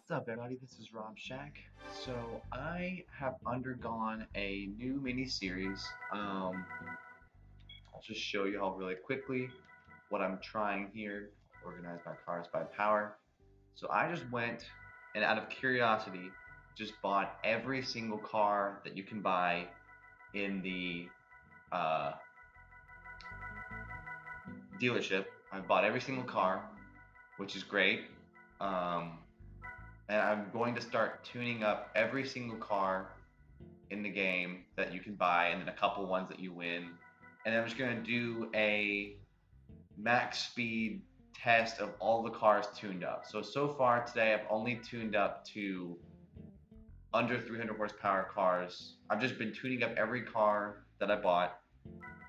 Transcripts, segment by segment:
What's up, everybody? This is Rob Shack. So I have undergone a new mini series. I'll just show you all really quickly what I'm trying here. Organize my cars by power. So I just went and out of curiosity, just bought every single car that you can buy in the uh, dealership. I bought every single car, which is great. Um, and I'm going to start tuning up every single car in the game that you can buy, and then a couple ones that you win. And I'm just going to do a max speed test of all the cars tuned up. So far today, I've only tuned up to under 300 horsepower cars. I've just been tuning up every car that I bought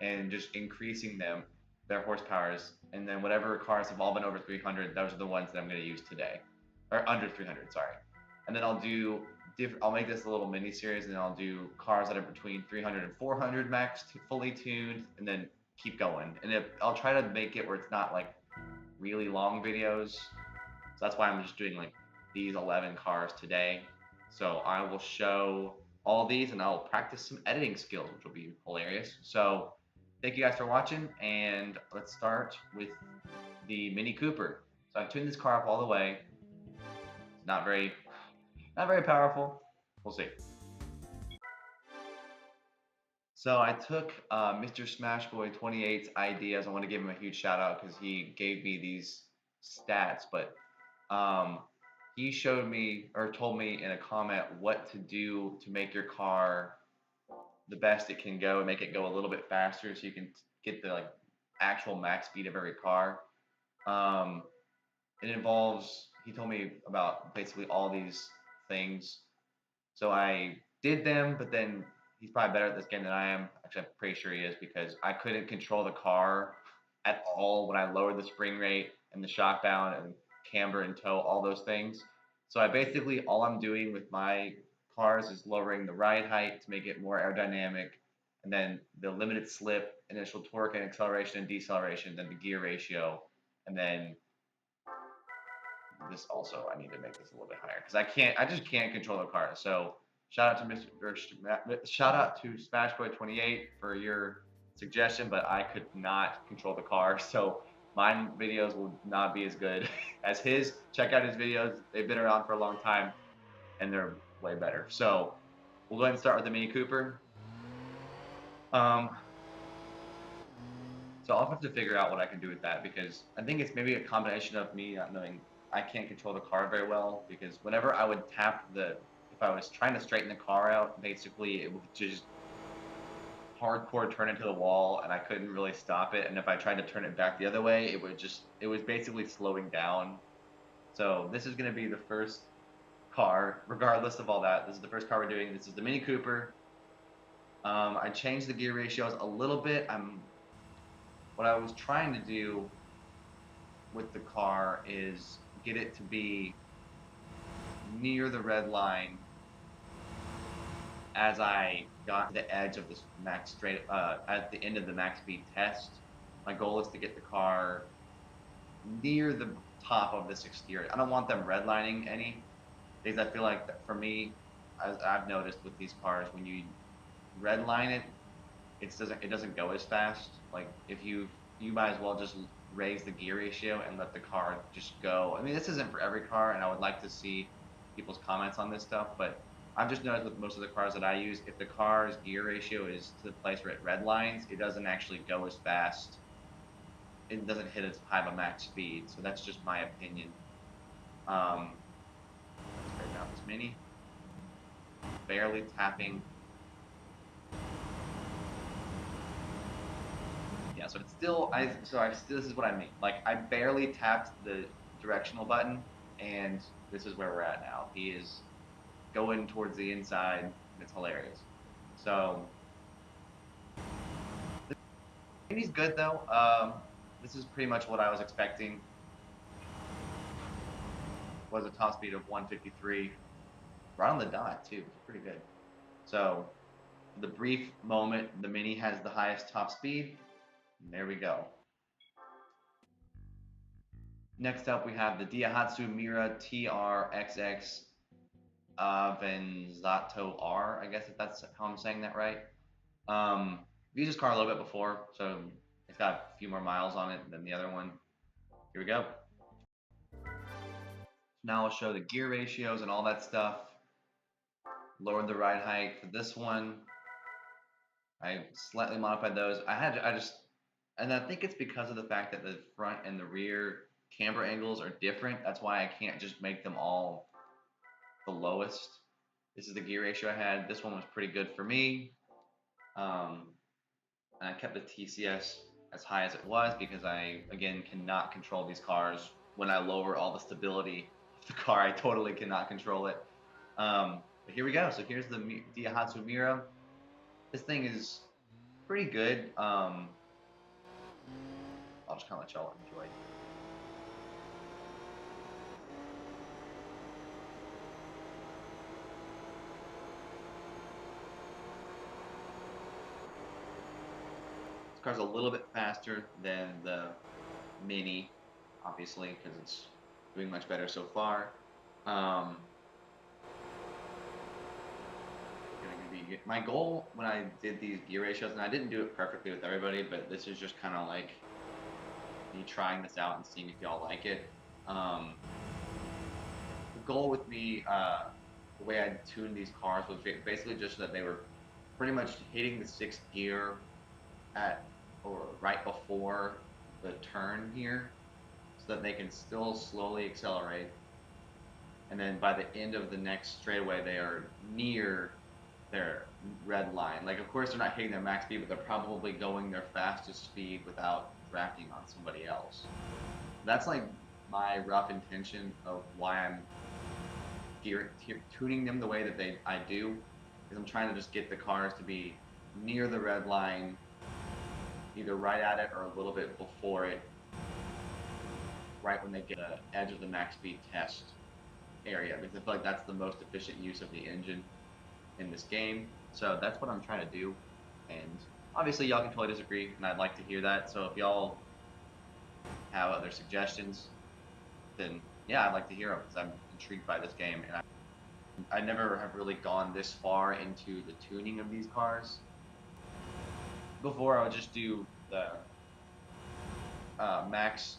and just increasing their horsepowers. And then whatever cars have all been over 300, those are the ones that I'm going to use today. Or under 300, sorry. And then I'll make this a little mini series, and I'll do cars that are between 300 and 400 max, fully tuned, and then keep going. And I'll try to make it where it's not like really long videos. So that's why I'm just doing like these 11 cars today. So I will show all these, and I'll practice some editing skills, which will be hilarious. So thank you guys for watching, and let's start with the Mini Cooper. So I've tuned this car up all the way. It's not very powerful. We'll see. So I took Mr. Smashboy 28's ideas. I want to give him a huge shout out because he gave me these stats, but he showed me or told me in a comment what to do to make your car the best it can go and make it go a little bit faster so you can get the actual max speed of every car. It involves, he told me about basically all these things. So I did them, but then he's probably better at this game than I am. Actually, I'm pretty sure he is because I couldn't control the car at all when I lowered the spring rate and the shock bound and camber and tow, all those things. So all I'm doing with my cars is lowering the ride height to make it more aerodynamic, and then the limited slip, initial torque and acceleration and deceleration, then the gear ratio, and then this also, I need to make this a little bit higher because I just can't control the car. So shout out to Smashboy28 for your suggestion, but I could not control the car. So my videos will not be as good as his. Check out his videos. They've been around for a long time and they're way better. So we'll go ahead and start with the Mini Cooper. So I'll have to figure out what I can do with that because I think it's maybe a combination of me not knowing I can't control the car very well, because whenever I would tap if I was trying to straighten the car out, basically it would just hardcore turn into the wall and I couldn't really stop it. And if I tried to turn it back the other way, it was basically slowing down. So this is going to be the first car, regardless of all that. This is the first car we're doing. This is the Mini Cooper. I changed the gear ratios a little bit. What I was trying to do with the car is get it to be near the red line as I got to the edge of this max straight at the end of the max speed test. My goal is to get the car near the top of this exterior. I don't want them redlining any, because I feel like that for me, as I've noticed with these cars, when you redline it, it doesn't go as fast. Like if you might as well just raise the gear ratio and let the car just go. I mean, this isn't for every car, and I would like to see people's comments on this stuff, but I've just noticed with most of the cars that I use, if the car's gear ratio is to the place where it redlines, it doesn't actually go as fast. It doesn't hit as high of a max speed, so that's just my opinion. Let's straighten out this Mini. Barely tapping. Yeah, so it's still, this is what I mean. Like, I barely tapped the directional button, and this is where we're at now. He is going towards the inside, and it's hilarious. So, he's good though. This is pretty much what I was expecting. Was a top speed of 153, right on the dot too, which is pretty good. So, the brief moment, the Mini has the highest top speed. And there we go. Next up, we have the Daihatsu MIRA TRXX AVANZATO R, I guess if that's how I'm saying that right. I've used this car a little bit before, so it's got a few more miles on it than the other one. Here we go. Now I'll show the gear ratios and all that stuff. Lowered the ride height for this one. I slightly modified those. And I think it's because of the fact that the front and the rear camber angles are different. That's why I can't just make them all the lowest. This is the gear ratio I had. This one was pretty good for me. And I kept the TCS as high as it was because I, again, cannot control these cars. When I lower all the stability of the car, I totally cannot control it. But here we go. So here's the Daihatsu MIRA. This thing is pretty good. I'll just kind of let y'all enjoy it. This car's a little bit faster than the Mini, obviously, because it's doing much better so far. My goal when I did these gear ratios, and I didn't do it perfectly with everybody, but this is just kind of like me trying this out and seeing if y'all like it. The goal with me, the way I tuned these cars was basically just that they were pretty much hitting the sixth gear at or right before the turn here, so that they can still slowly accelerate, and then by the end of the next straightaway they are near their red line. Like, of course they're not hitting their max speed, but they're probably going their fastest speed without drafting on somebody else. That's like my rough intention of why I'm tuning them the way that I do, is I'm trying to just get the cars to be near the red line, either right at it or a little bit before it, right when they get the edge of the max speed test area, because I feel like that's the most efficient use of the engine in this game. So that's what I'm trying to do, and obviously y'all can totally disagree, and I'd like to hear that. So if y'all have other suggestions, then yeah, I'd like to hear them, because I'm intrigued by this game, and I never have really gone this far into the tuning of these cars. Before, I would just do the max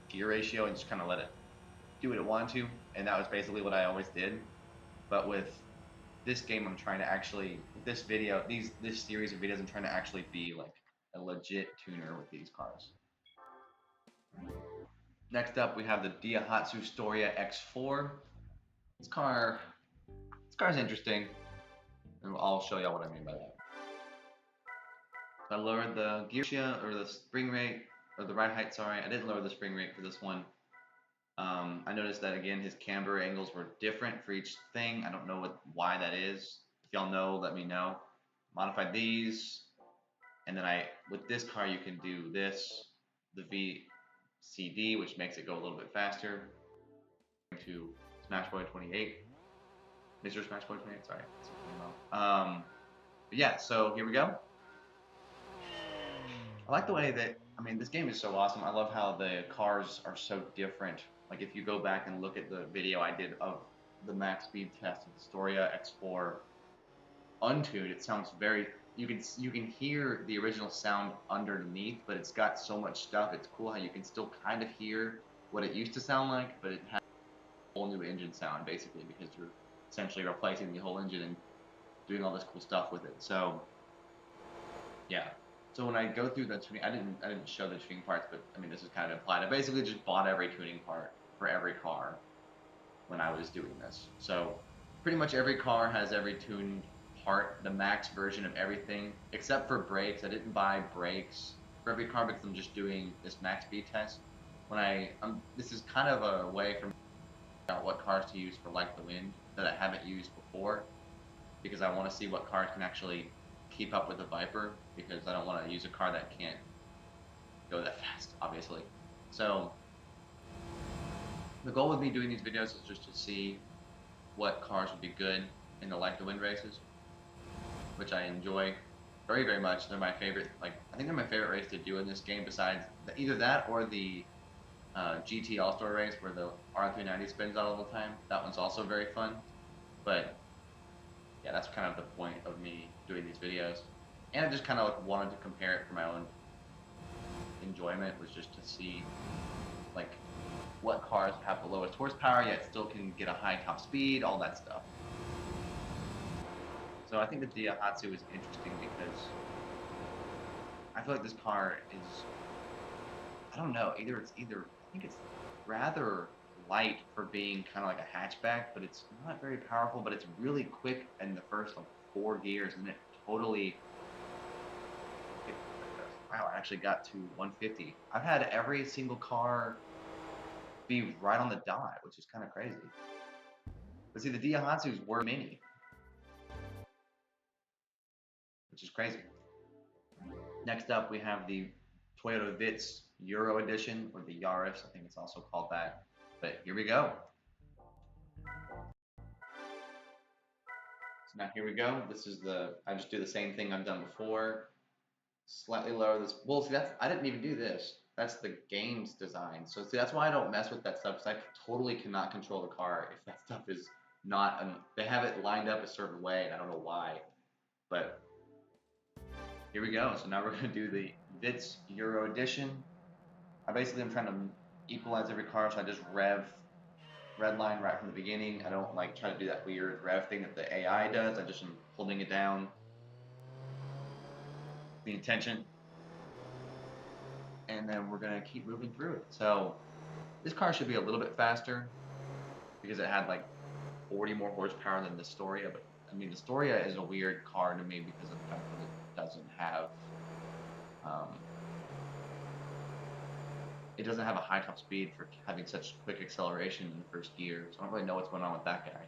gear ratio and just kind of let it do what it wanted to, and that was basically what I always did. But with this game, I'm trying to actually, this series of videos, I'm trying to actually be like a legit tuner with these cars. Next up, we have the Daihatsu Storia X4. This car's interesting, and I'll show y'all what I mean by that. I lowered the gear ratio, or the spring rate, or the ride height, sorry. I didn't lower the spring rate for this one. I noticed that, again, his camber angles were different for each thing. I don't know why that is. If y'all know, let me know. Modified these, and then with this car, you can do this, the VCD, which makes it go a little bit faster. To Smashboy 28, Mr. Smashboy 28, sorry. But yeah, so here we go. I like the way that, I mean, this game is so awesome. I love how the cars are so different. Like, if you go back and look at the video I did of the max speed test of the Storia X4 untuned, it sounds very, you can hear the original sound underneath, but it's got so much stuff. It's cool how you can still kind of hear what it used to sound like, but it has a whole new engine sound, basically, because you're essentially replacing the whole engine and doing all this cool stuff with it. So, yeah. So when I go through the tuning, I didn't show the tuning parts, but I mean, this is kind of implied. I basically just bought every tuning part for every car when I was doing this. So pretty much every car has every tuned part, the max version of everything, except for brakes. I didn't buy brakes for every car because I'm just doing this max speed test. This is kind of a way for me to figure out what cars to use for like the wind that I haven't used before, because I want to see what cars can actually keep up with the Viper, because I don't want to use a car that can't go that fast, obviously. So the goal with me doing these videos is just to see what cars would be good in the like the wind races, which I enjoy very, very much. They're my favorite. Like, I think they're my favorite race to do in this game, besides either that or the GT All-Star race where the R390 spins out all the time. That one's also very fun. But yeah, that's kind of the point of me doing these videos. And I just kind of like wanted to compare it for my own enjoyment, was just to see like what cars have the lowest horsepower yet still can get a high top speed, all that stuff. So I think the Daihatsu is interesting because I feel like this car is, I don't know, I think it's rather light for being kind of like a hatchback, but it's not very powerful, but it's really quick in the first like 4 gears, and wow, I actually got to 150. I've had every single car be right on the dot, which is kind of crazy. But see, the Daihatsus were mini, which is crazy. Next up, we have the Toyota VITZ Euro Edition, or the Yaris, I think it's also called that. But here we go. So now here we go. This is I just do the same thing I've done before. Slightly lower this. Well, see, I didn't even do this. That's the game's design. So see, that's why I don't mess with that stuff, because I totally cannot control the car if that stuff is not. They have it lined up a certain way, and I don't know why. But here we go. So now we're gonna do the VITZ Euro Edition. I'm trying to equalize every car, so I just redline right from the beginning. I don't like try to do that weird rev thing that the AI does. I just am holding it down. The intention, and then we're gonna keep moving through it. So this car should be a little bit faster because it had like 40 more horsepower than the Storia, but I mean the Storia is a weird car to me because of the fact that it doesn't have a high top speed for having such quick acceleration in the first gear, so I don't really know what's going on with that guy.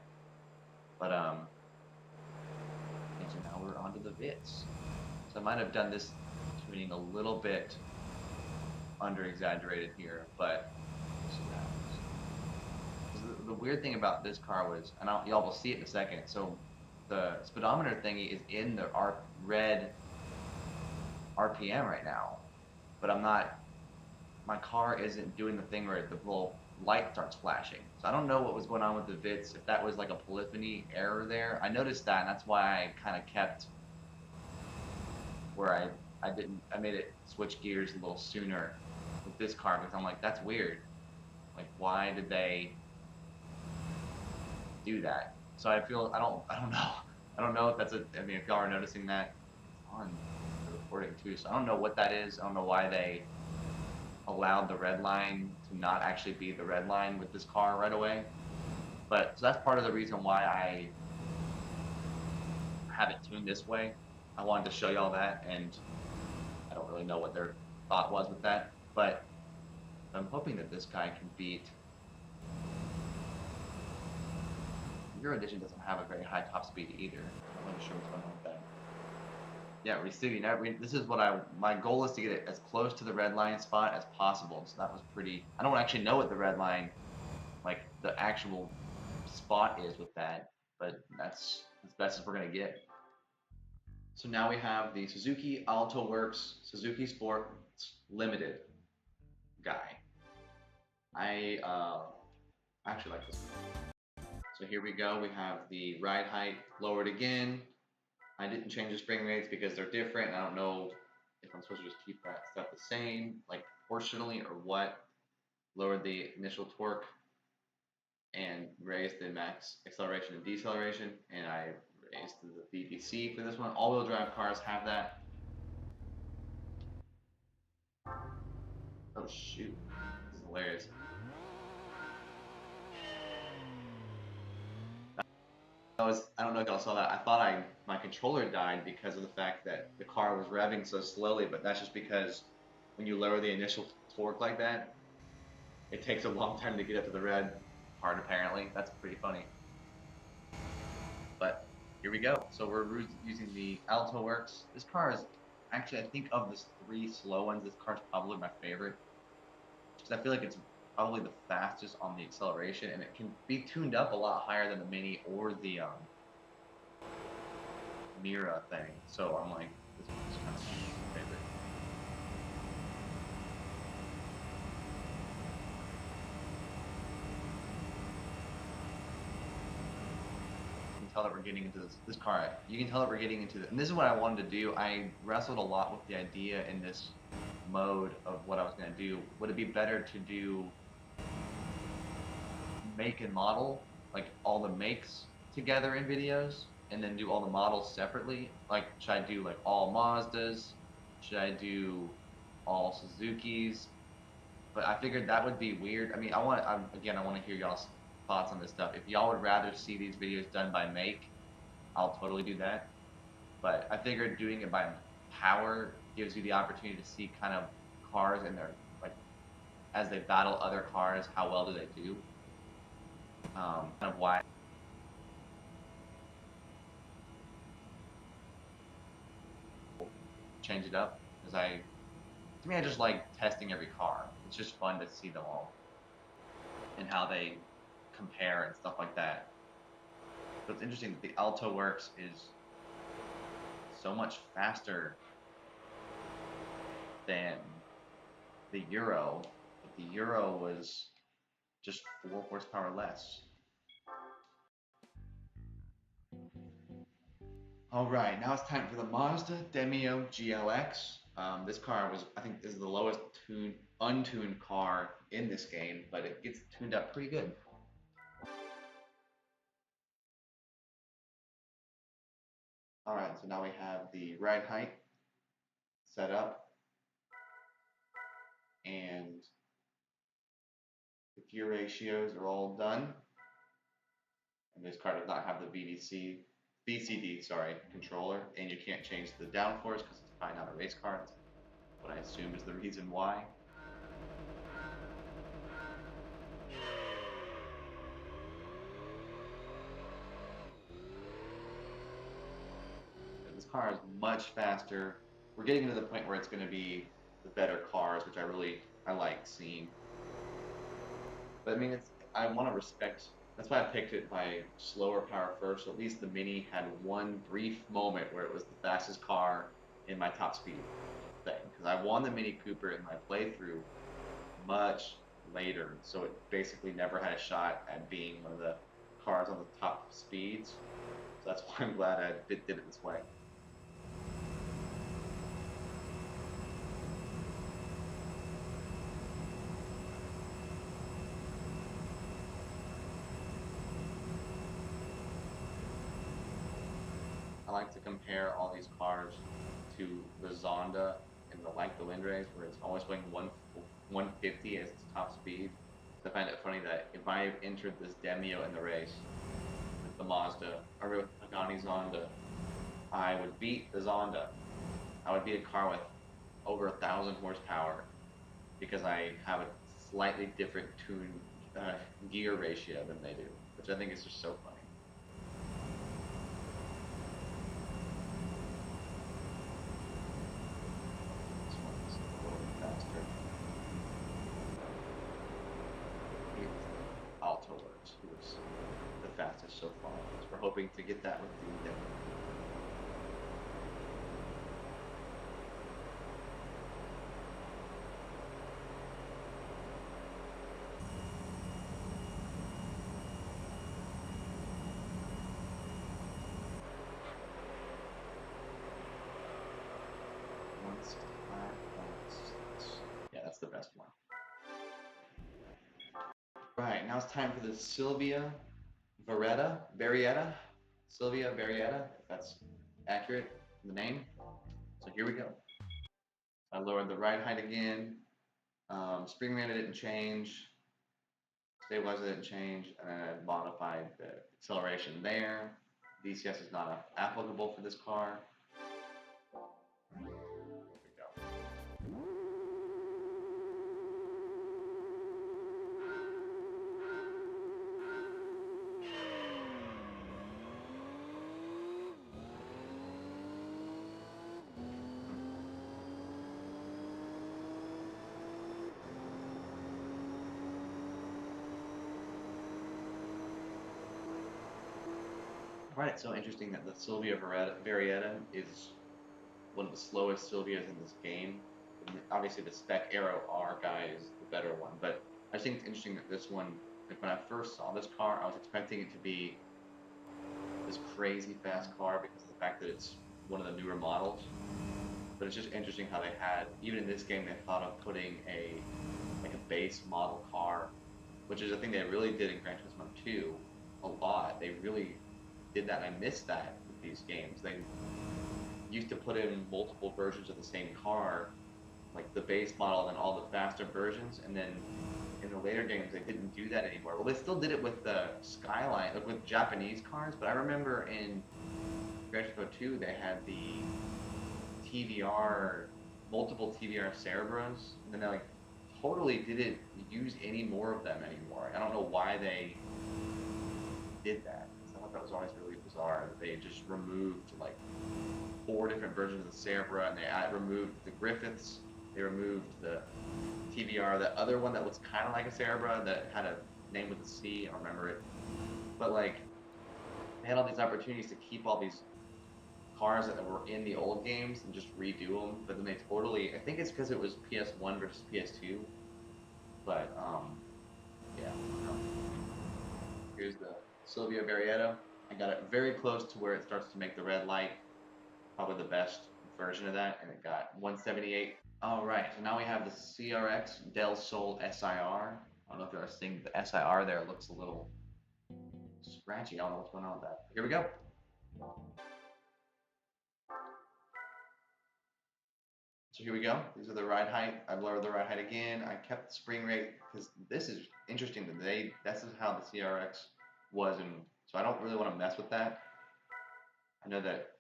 But and so now we're on to the VITZ. So I might have done this tuning a little bit under-exaggerated here, but the weird thing about this car was, and y'all will see it in a second, so the speedometer thingy is in the red RPM right now, but my car isn't doing the thing where the little light starts flashing. So I don't know what was going on with the VITZ, if that was like a polyphony error there. I noticed that, and that's why I kind of kept where I made it switch gears a little sooner with this car, because I'm like, that's weird. Like, why did they do that? So I feel, I don't know if that's I mean, if y'all are noticing that, it's on the recording too, so I don't know what that is. I don't know why they allowed the red line to not actually be the red line with this car right away. But so that's part of the reason why I have it tuned this way. I wanted to show y'all that, and I don't really know what their thought was with that, but I'm hoping that this guy can beat. Euro Edition doesn't have a very high top speed either. I'm not really sure what's going on with that. Yeah, receiving. This is what my goal is to get it as close to the red line spot as possible. So that was pretty. I don't actually know what the red line, like the actual spot is with that, but that's as best as we're gonna get. So now we have the Suzuki Alto Works Suzuki Sport Limited guy. I actually like this one. So here we go. We have the ride height lowered again. I didn't change the spring rates because they're different. I don't know if I'm supposed to just keep that stuff the same, like proportionally, or what. Lowered the initial torque and raised the max acceleration and deceleration, and I raised the VDC for this one. All-wheel drive cars have that. Oh shoot, this is hilarious. I don't know if y'all saw that. I thought my controller died because of the fact that the car was revving so slowly, but that's just because when you lower the initial torque like that, it takes a long time to get up to the red part, apparently. That's pretty funny. But here we go. So we're using the Alto Works. This car is actually, I think of the 3 slow ones, this car's probably my favorite, because I feel like it's probably the fastest on the acceleration, and it can be tuned up a lot higher than the Mini or the MIRA thing. So I'm like, this one's kind of my favorite. tell that we're getting into this car. You can tell that we're getting into and this is what I wanted to do. I wrestled a lot with the idea in this mode of what I was going to do. Would it be better to do make and model, like all the makes together in videos, and then do all the models separately? Like, should I do like all Mazdas? Should I do all Suzukis? But I figured that would be weird. I mean, I want to hear y'all's thoughts on this stuff. If y'all would rather see these videos done by make, I'll totally do that. But I figured doing it by power gives you the opportunity to see kind of cars in their, like, as they battle other cars, how well do they do. Kind of why. Change it up, because to me, I just like testing every car. It's just fun to see them all and how they compare and stuff like that. So it's interesting that the Alto Works is so much faster than the Euro, but the Euro was just 4 horsepower less. Alright, now it's time for the Mazda Demio GLX. This car I think this is the lowest untuned car in this game, but it gets tuned up pretty good. Alright, so now we have the ride height set up, and the gear ratios are all done. And this car does not have the VCD controller, and you can't change the downforce because it's probably not a race car. That's what I assume is the reason why. This car is much faster. We're getting to the point where it's going to be the better cars, which I like seeing. But I mean, I want to respect. That's why I picked it by slower power first. So at least the Mini had one brief moment where it was the fastest car in my top speed thing. Because I won the Mini Cooper in my playthrough much later, so it basically never had a shot at being one of the cars on the top speeds. So that's why I'm glad I did it this way. I like to compare all these cars to the Zonda in the Like the Wind race, where it's always going 150 as its top speed. So I find it funny that if I entered this Demio in the race with the Mazda or with Pagani Zonda, I would beat the Zonda. I would beat a car with over 1,000 horsepower because I have a slightly different gear ratio than they do, which I think is just so funny. Alto Works, who was the fastest so far. So we're hoping to get that with the Demio. Yeah, that's the best one. Right, now it's time for the Silvia Varietta. Silvia Varietta, if that's accurate, the name. So here we go. I lowered the ride height again. Spring rammer didn't change. Stabilizer didn't change. And then I modified the acceleration there. DCS is not applicable for this car. There we go. I find it so interesting that the Silvia Varietta is one of the slowest Silvias in this game. And obviously, the Spec Aero R guy is the better one, but I think it's interesting that this one, like when I first saw this car, I was expecting it to be this crazy fast car because of the fact that it's one of the newer models. But it's just interesting how they had, even in this game, they thought of putting a base model car, which is a thing they really did in Gran Turismo 2 a lot. They really did that, and I miss that with these games. They used to put in multiple versions of the same car, like the base model and all the faster versions, and then in the later games they didn't do that anymore. Well, they still did it with the Skyline, like with Japanese cars, but I remember in Gran Turismo 2 they had the TVR, multiple TVR Cerebros, and then they like totally didn't use any more of them anymore. I don't know why they did that. I thought that was always really bizarre. They just removed like 4 different versions of the Cerebra, and they removed the Griffiths. They removed the TVR, that other one that was kind of like a Cerebra that had a name with a C. I don't remember it. But like, they had all these opportunities to keep all these cars that were in the old games and just redo them. But then they totally, I think it's because it was PS1 versus PS2. But yeah. Here's the Silvia Varietta. I got it very close to where it starts to make the red light. Probably the best version of that, and it got 178. All right, so now we have the CRX Del Sol SIR. I don't know if you're seeing the SIR there. It looks a little scratchy. I don't know what's going on with that. Here we go. So here we go. These are the ride height. I lowered the ride height again. I kept the spring rate because this is interesting that this is how the CRX was, and so I don't really want to mess with that. I know that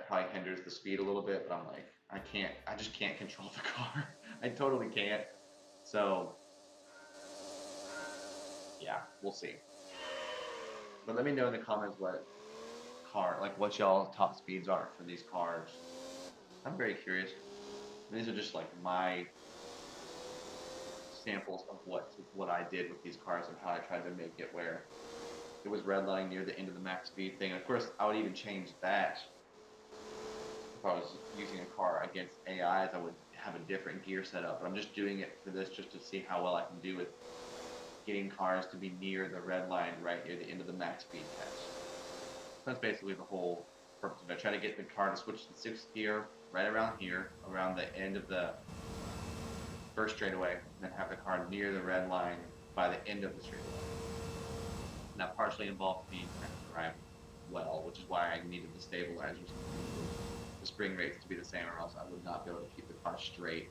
probably hinders the speed a little bit, but I'm like, I just can't control the car. I totally can't. So yeah, we'll see. But let me know in the comments what y'all top speeds are for these cars. I'm very curious. These are just like my samples of what I did with these cars and how I tried to make it where it was redlining near the end of the max speed thing. And of course, I would even change that. If I was using a car against AIs, I would have a different gear setup. But I'm just doing it for this just to see how well I can do with getting cars to be near the red line right near the end of the max speed test. That's basically the whole purpose of it. I try to get the car to switch to 6th gear right around here, around the end of the first straightaway, and then have the car near the red line by the end of the straightaway. And that partially involved me trying to drive well, which is why I needed the stabilizers, the spring rates to be the same, or else I would not be able to keep the car straight,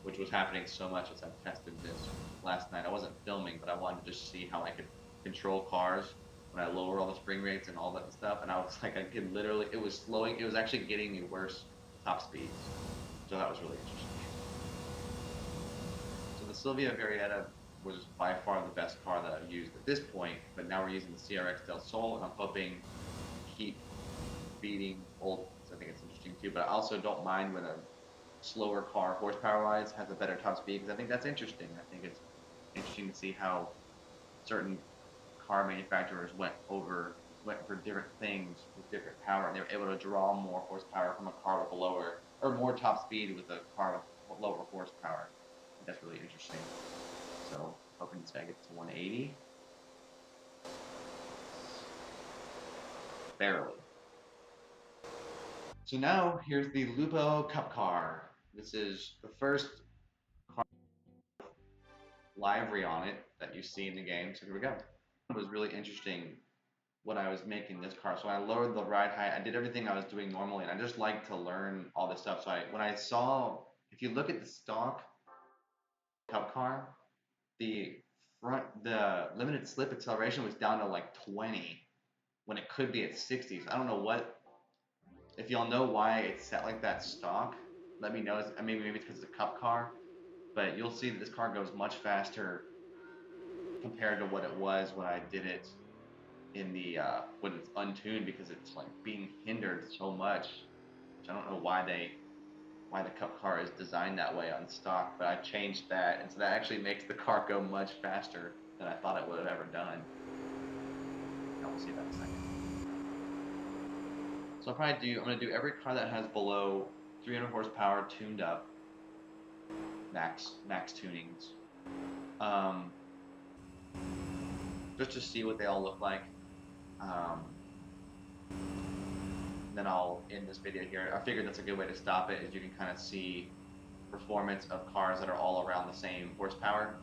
which was happening so much as I tested this last night. I wasn't filming, but I wanted to just see how I could control cars when I lower all the spring rates and all that stuff, and I was like, I could literally, it was slowing, it was actually getting me worse top speeds, so that was really interesting. So the Silvia Varietta was by far the best car that I've used at this point, but now we're using the CRX Del Sol, and I'm hoping to keep beating old. I think it's interesting too, but I also don't mind when a slower car, horsepower-wise, has a better top speed, because I think that's interesting. I think it's interesting to see how certain car manufacturers went for different things with different power, and they were able to draw more horsepower from a car with a lower, or more top speed with a car with lower horsepower. I think that's really interesting. So hoping this guy gets to 180. Barely. So now here's the Lupo Cup Car. This is the first car with livery on it that you see in the game. So here we go. It was really interesting when I was making this car. So I lowered the ride height. I did everything I was doing normally, and I just like to learn all this stuff. So when I saw, if you look at the stock Cup Car, the limited slip acceleration was down to like 20 when it could be at 60s. I don't know if y'all know why it's set like that stock, let me know. Maybe it's because it's a cup car, but you'll see that this car goes much faster compared to what it was when I did it in the when it's untuned, because it's like being hindered so much. Which I don't know why the cup car is designed that way on stock, but I changed that, and so that actually makes the car go much faster than I thought it would have ever done. And we'll see that in a second. So I'm going to do every car that has below 300 horsepower tuned up, max tunings, just to see what they all look like. then I'll end this video here. I figured that's a good way to stop it, is you can kind of see performance of cars that are all around the same horsepower.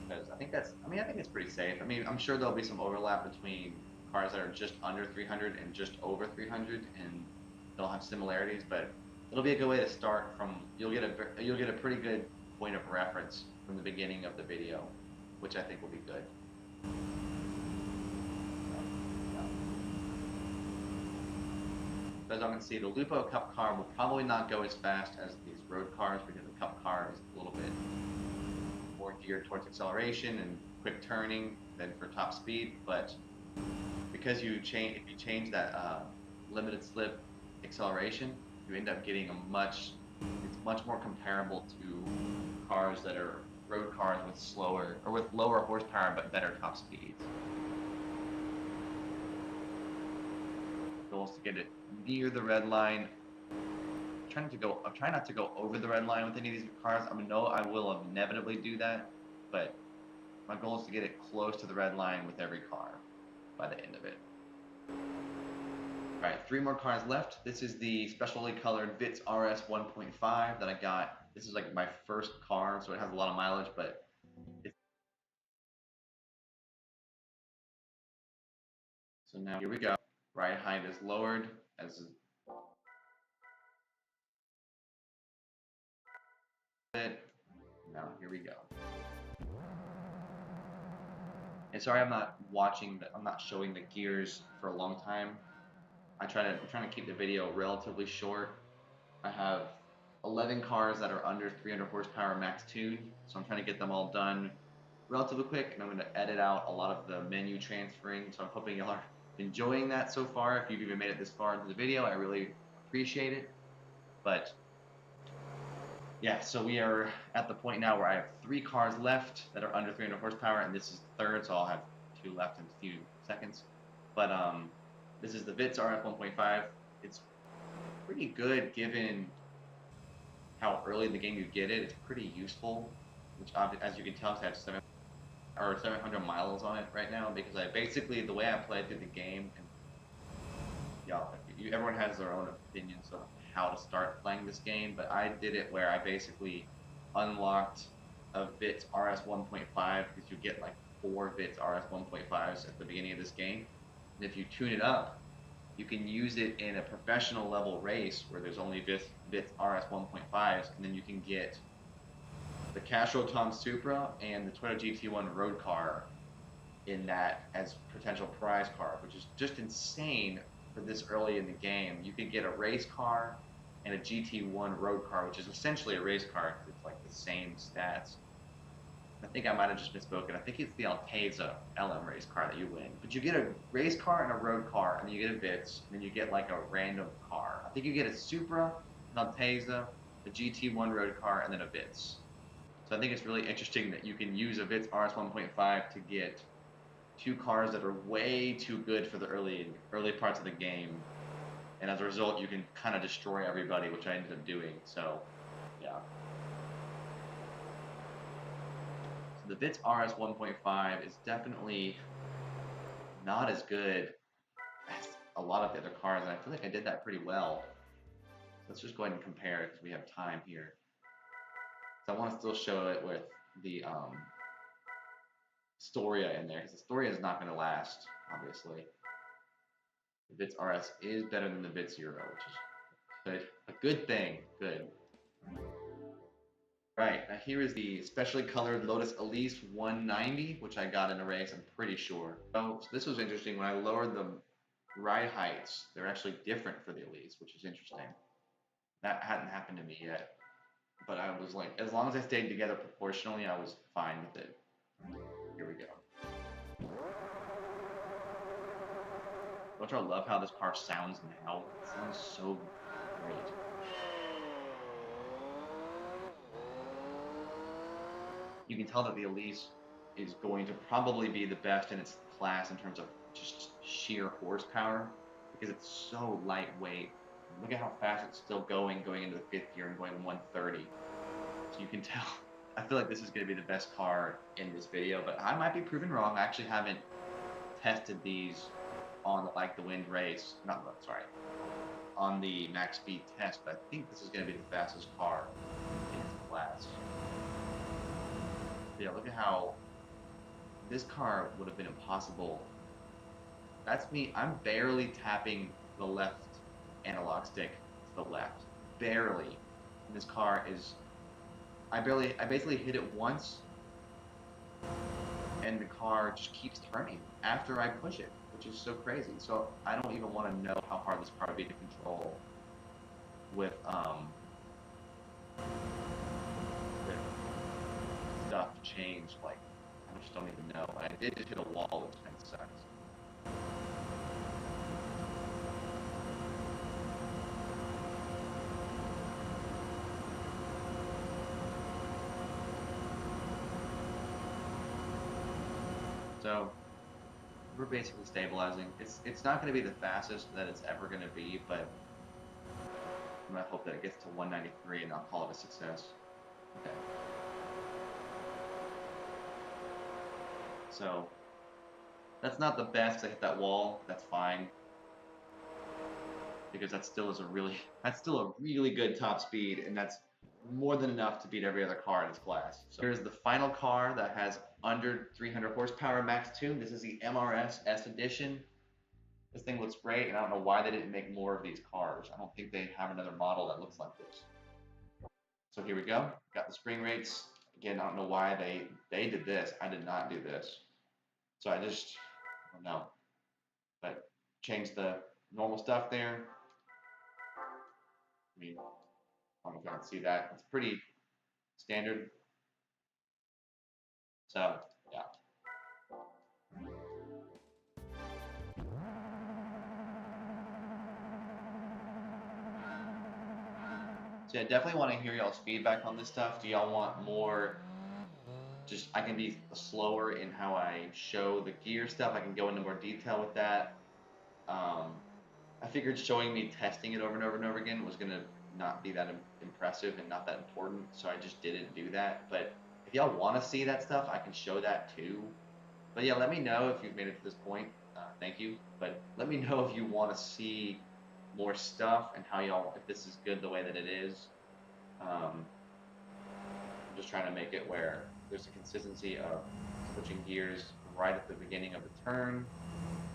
Because I think it's pretty safe. I mean, I'm sure there'll be some overlap between cars that are just under 300 and just over 300, and they'll have similarities, but it'll be a good way to start from. You'll get a pretty good point of reference from the beginning of the video, which I think will be good. As I'm going to see, the Lupo Cup Car will probably not go as fast as these road cars, because the Cup Car is a little bit more geared towards acceleration and quick turning than for top speed. But because if you change that limited slip acceleration, you end up getting it's much more comparable to cars that are road cars with lower horsepower but better top speeds. Goal is to get it near the red line. I'm trying not to go over the red line with any of these cars. I mean, no, I will inevitably do that, but my goal is to get it close to the red line with every car by the end of it. All right, 3 more cars left. This is the specially colored VITZ RS 1.5 that I got. This is like my first car, so it has a lot of mileage, but so now here we go. Ride height is lowered as it. Now here we go. And sorry, I'm not showing the gears for a long time. I'm trying to keep the video relatively short. I have 11 cars that are under 300 horsepower max tuned, so I'm trying to get them all done relatively quick, and I'm going to edit out a lot of the menu transferring, so I'm hoping y'all are enjoying that so far. If you've even made it this far into the video, I really appreciate it. But yeah, so we are at the point now where I have 3 cars left that are under 300 horsepower, and this is the third, so I'll have 2 left in a few seconds. But this is the VITZ RS 1.5. It's pretty good given how early in the game you get it. It's pretty useful, which as you can tell, I have 700 miles on it right now, because I basically, the way I played through the game, and everyone has their own opinions of how to start playing this game, but I did it where I basically unlocked a VITZ RS 1.5, because you get like 4 VITZ RS 1.5s at the beginning of this game, and if you tune it up, you can use it in a professional level race where there's only VITZ RS 1.5s, and then you can get the Castrol Supra and the Toyota GT1 road car in that as potential prize cars, which is just insane for this early in the game. You could get a race car and a GT1 road car, which is essentially a race car. It's like the same stats. I think I might have just misspoken. I think it's the Alto LM race car that you win. But you get a race car and a road car, and then you get a VITZ, and then you get like a random car. I think you get a Supra, an Alto, a GT1 road car, and then a VITZ. So I think it's really interesting that you can use a VITZ RS 1.5 to get 2 cars that are way too good for the early parts of the game, and as a result, you can kind of destroy everybody, which I ended up doing. So, yeah. So the VITZ RS 1.5 is definitely not as good as a lot of the other cars, and I feel like I did that pretty well. Let's just go ahead and compare it because we have time here. So I want to still show it with the Storia in there, because the Storia is not going to last, obviously. The VITZ RS is better than the VITZ Euro, which is a good thing. Good. Right, now here is the specially colored Lotus Elise 190, which I got in a race, I'm pretty sure. So this was interesting. When I lowered the ride heights, they're actually different for the Elise, which is interesting. That hadn't happened to me yet. But I was like, as long as I stayed together proportionally, I was fine with it. Here we go. Don't y'all love how this car sounds now? It sounds so great. You can tell that the Elise is going to probably be the best in its class in terms of just sheer horsepower, because it's so lightweight. Look at how fast it's still going into the 5th gear and going 130. So you can tell, I feel like this is going to be the best car in this video, but I might be proven wrong. I actually haven't tested these on the Like the Wind race, on the max speed test, but I think this is going to be the fastest car in its class. Yeah, look at how this car would have been impossible. That's me. I'm barely tapping the left analog stick to the left. Barely. And this car is, I basically hit it once, and the car just keeps turning after I push it, which is so crazy. So I don't even want to know how hard this car would be to control with stuff changed. Like, I just don't even know. I did just hit a wall, which kind of sucks. So we're basically stabilizing. It's not going to be the fastest that it's ever going to be, but I'm going to hope that it gets to 193 and I'll call it a success. Okay. So that's not the best. I hit that wall. That's fine, because that still is a really good top speed, and that's more than enough to beat every other car in its class. So here's the final car that has under 300 horsepower max tune. This is the MRS S Edition. This thing looks great, and I don't know why they didn't make more of these cars. I don't think they have another model that looks like this. So here we go. Got the spring rates. Again, I don't know why they did this. I did not do this. So I don't know. But change the normal stuff there. I mean, I don't know if you can see that. It's pretty standard. So, yeah. So I definitely want to hear y'all's feedback on this stuff. Do y'all want more, just I can be slower in how I show the gear stuff. I can go into more detail with that. I figured showing me testing it over and over and over again was going to not be that impressive and not that important, so I just didn't do that. But if y'all want to see that stuff, I can show that too. But yeah, let me know if you've made it to this point. Thank you. But let me know if you want to see more stuff and how y'all, if this is good the way that it is. I'm just trying to make it where there's a consistency of switching gears right at the beginning of the turn,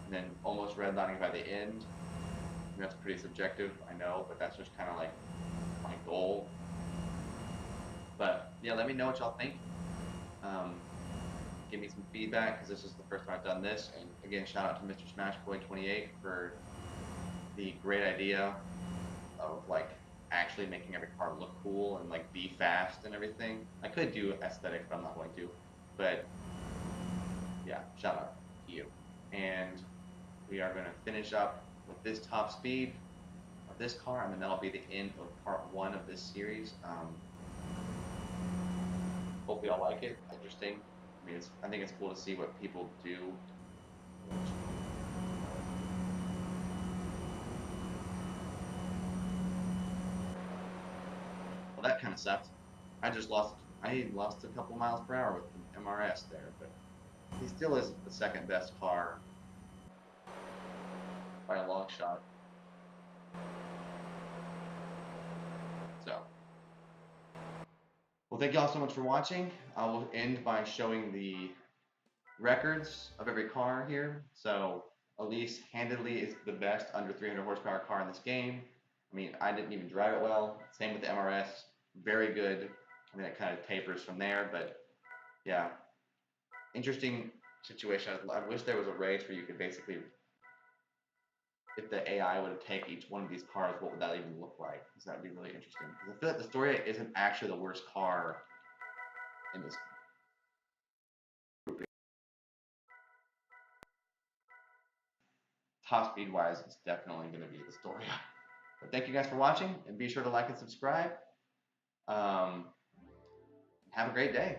and then almost redlining by the end. And that's pretty subjective, I know, but that's just kind of like my goal. But yeah, let me know what y'all think. Give me some feedback, because this is the first time I've done this. And again, shout out to Mr. Smashboy28 for the great idea of like actually making every car look cool and like be fast and everything. I could do aesthetic, but I'm not going to. But yeah, shout out to you. And we are going to finish up with this top speed of this car, and then that'll be the end of part 1 of this series. Hopefully y'all like it. Interesting. I mean, I think it's cool to see what people do. Well, that kind of sucked. I lost a couple miles per hour with the MRS there, but he still is the second best car by a long shot. So, well, thank y'all so much for watching. I will end by showing the records of every car here. So, Elise handedly is the best under 300 horsepower car in this game. I mean, I didn't even drive it well. Same with the MRS. Very good. I mean, it kind of tapers from there, but yeah. Interesting situation. I wish there was a race where you could basically, if the AI would take each one of these cars, what would that even look like? Because that would be really interesting. Because I feel like the Storia isn't actually the worst car in this group. Top speed wise, it's definitely going to be the Storia. But thank you guys for watching, and be sure to like and subscribe. Have a great day.